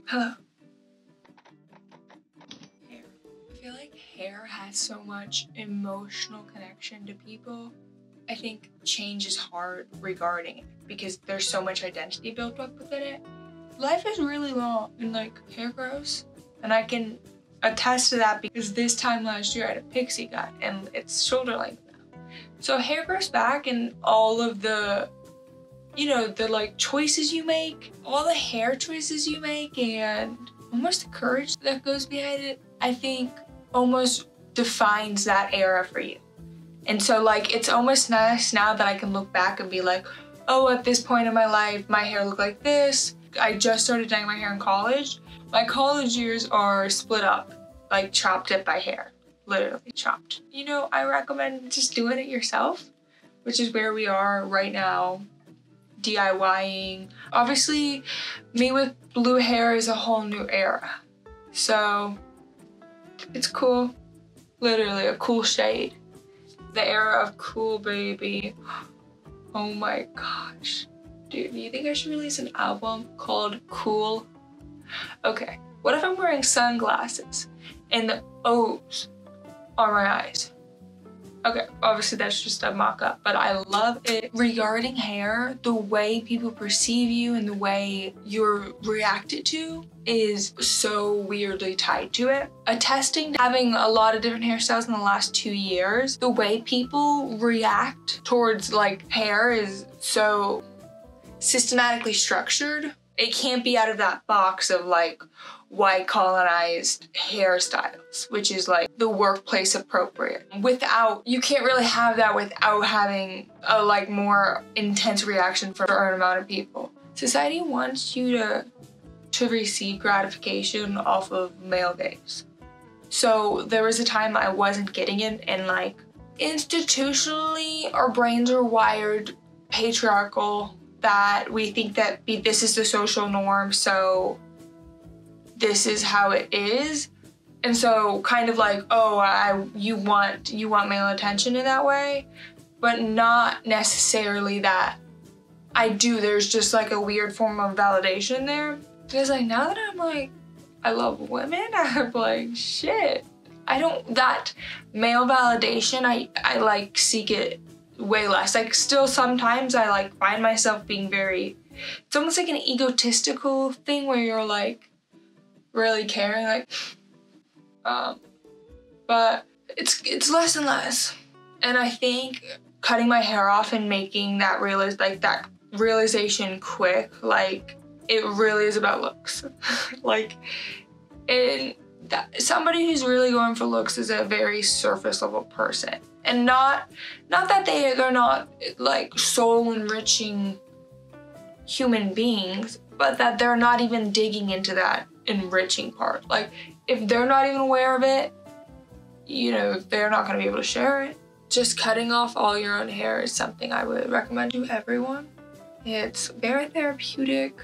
Hello. Hair. I feel like hair has so much emotional connection to people. I think change is hard regarding it because there's so much identity built up within it. Life is really long and like hair grows, and I can attest to that because this time last year I had a pixie cut and it's shoulder length now. So hair grows back, and all of the, you know, the like choices you make, all the hair choices you make, and almost the courage that goes behind it, I think almost defines that era for you. And so like it's almost nice now that I can look back and be like, oh, at this point in my life my hair looked like this. I just started dyeing my hair in college. My college years are split up, like chopped it by hair, literally chopped. You know, I recommend just doing it yourself, which is where we are right now, DIYing. Obviously, me with blue hair is a whole new era. So it's cool, literally a cool shade. The era of cool, baby. Oh my gosh. Dude, do you think I should release an album called Cool? Okay, what if I'm wearing sunglasses and the O's are my eyes? Okay, obviously that's just a mock-up, but I love it. Regarding hair, the way people perceive you and the way you're reacted to is so weirdly tied to it. Attesting to having a lot of different hairstyles in the last 2 years, the way people react towards like hair is so systematically structured. It can't be out of that box of like white colonized hairstyles, which is like the workplace appropriate. You can't really have that without having a like more intense reaction from a certain amount of people. Society wants you to receive gratification off of male gaze. So there was a time I wasn't getting it, and like institutionally our brains are wired patriarchal, that we think that this is the social norm, so this is how it is. And so kind of like, oh, you want male attention in that way, but not necessarily that I do. There's just like a weird form of validation there. Because like now that I'm like, I love women, I'm like, shit. That male validation, I like seek it way less. Like still sometimes I like find myself being it's almost like an egotistical thing where you're like really caring, like, but it's less and less. And I think cutting my hair off and making that realization quick, like it really is about looks. Like, and somebody who's really going for looks is a very surface level person. And not that they're not like soul enriching human beings, but that they're not even digging into that enriching part. Like if they're not even aware of it, you know, they're not gonna be able to share it. Just cutting off all your own hair is something I would recommend to everyone. It's very therapeutic.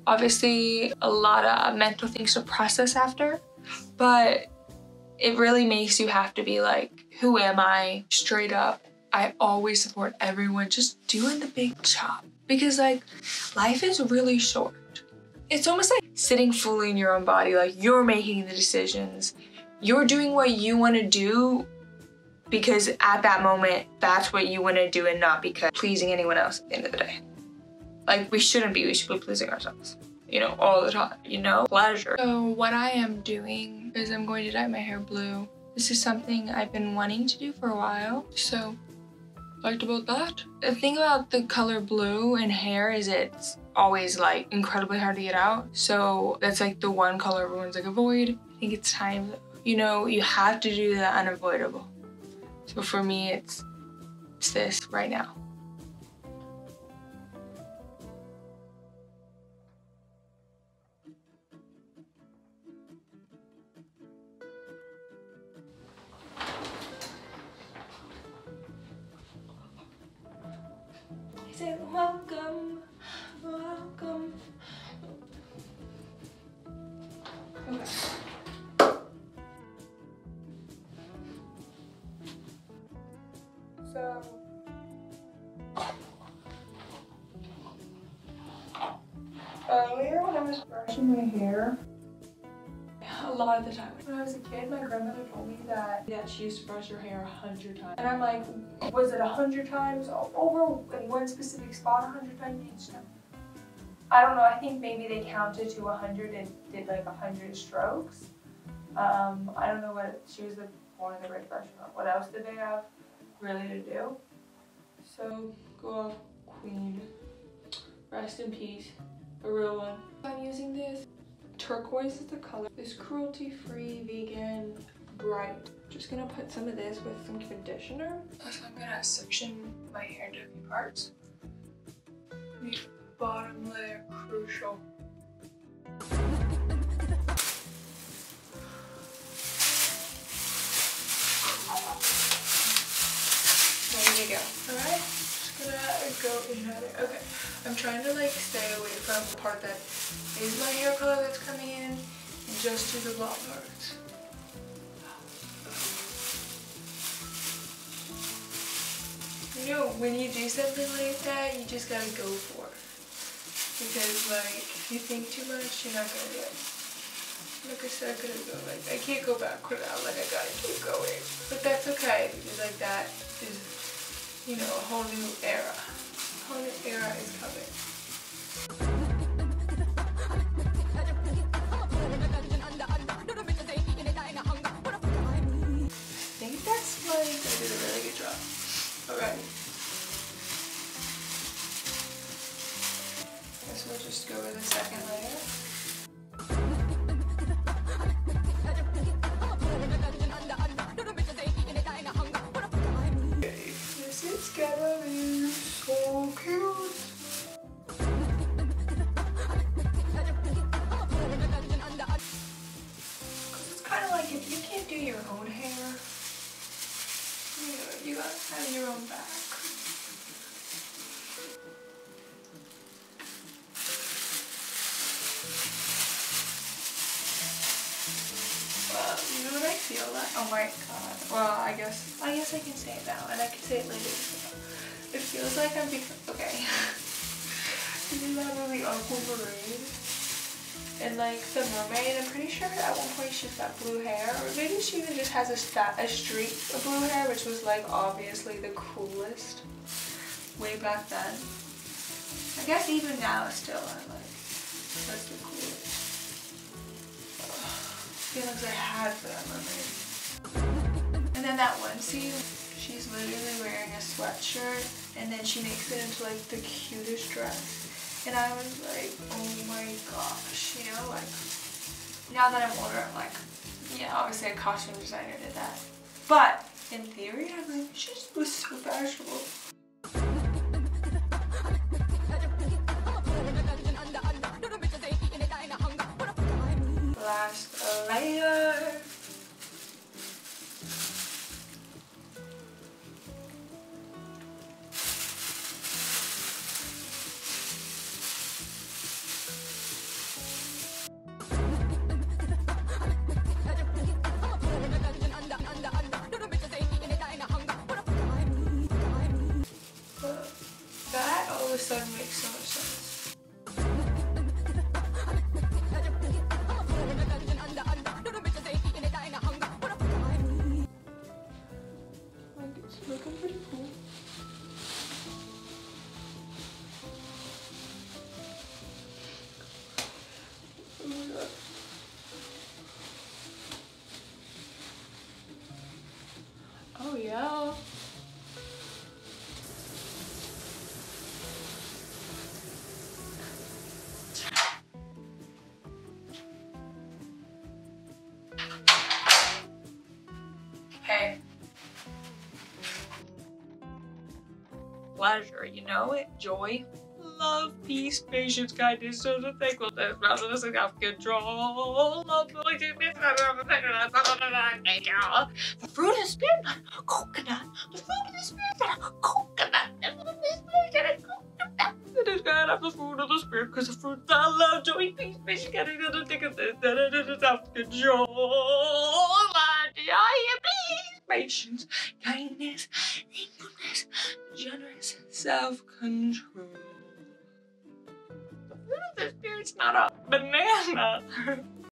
Obviously a lot of mental things to process after, but it really makes you have to be like, who am I? Straight up. I always support everyone just doing the big chop, because like life is really short. It's almost like sitting fully in your own body. Like you're making the decisions. You're doing what you want to do because at that moment, that's what you want to do, and not because pleasing anyone else at the end of the day. Like we should be pleasing ourselves, you know, all the time, you know, pleasure. So what I am doing is I'm going to dye my hair blue. This is something I've been wanting to do for a while, so liked about that. The thing about the color blue in hair is it's always like incredibly hard to get out. So that's like the one color everyone's like avoid. I think it's time, you know, you have to do the unavoidable. So for me, it's this right now. I said, welcome, welcome. Okay. So Earlier when I was brushing my hair, a lot of the time when I was a kid, my grandmother told me that she used to brush her hair 100 times. And I'm like, was it 100 times over in one specific spot, 100 times each time? I don't know, I think maybe they counted to 100 and did like 100 strokes. I don't know what, she was born in the Great Depression. What else did they have really to do? So, go off, queen. Rest in peace. A real one. I'm using this. Turquoise is the color. This cruelty-free, vegan, bright. Just gonna put some of this with some conditioner. So I'm gonna section my hair into a few parts. The bottom layer crucial. Ready to go. Alright, just gonna go in there. Okay, I'm trying to like stay away from the part that is my hair color that's coming in and just do the blonde parts. You know, when you do something like that, you just gotta go for it. Because like, if you think too much, you're not gonna do it. Like I said, I couldn't go, like, I can't go backward now, like I gotta keep going. But that's okay, because like that is, you know, a whole new era. A whole new era is coming. I think that's like, I did a really good job. Alright. Guess we'll just go with the second layer. This is gonna be so cute. Cause it's kind of like if you can't do your own hair, you gotta have your own back. Well, you know what I feel like? Oh my god. Well, I guess I can say it now, and I can say it later. So it feels like I'm okay. This is that really Aquamarine. And like the mermaid, I'm pretty sure at one point she's got blue hair, or maybe she even just has a streak of blue hair, which was like obviously the coolest way back then. I guess even now still I'm like, that's the coolest feelings I had for that mermaid. And then that one scene, she's literally wearing a sweatshirt and then she makes it into like the cutest dress. And I was like, oh my gosh, you know, like, now that I'm older, I'm like, yeah, obviously a costume designer did that. But in theory, I'm like, she just was so fashionable. Last layer. That all of a sudden makes so much sense. Like, it's looking pretty cool. Oh my god. Oh yeah. Hey. Pleasure, you know it? Joy, love, peace, patience, kindness, social thankfulness, rather self-control, love, the fruit of the spirit, coconut, the fruit of the spirit, coconut, it is God of the fruit of the spirit, because the fruit of love, joy, peace, patience, kindness, self-control, patience, kindness, thankfulness, generous self-control. The fruit of the spirit It's not a banana.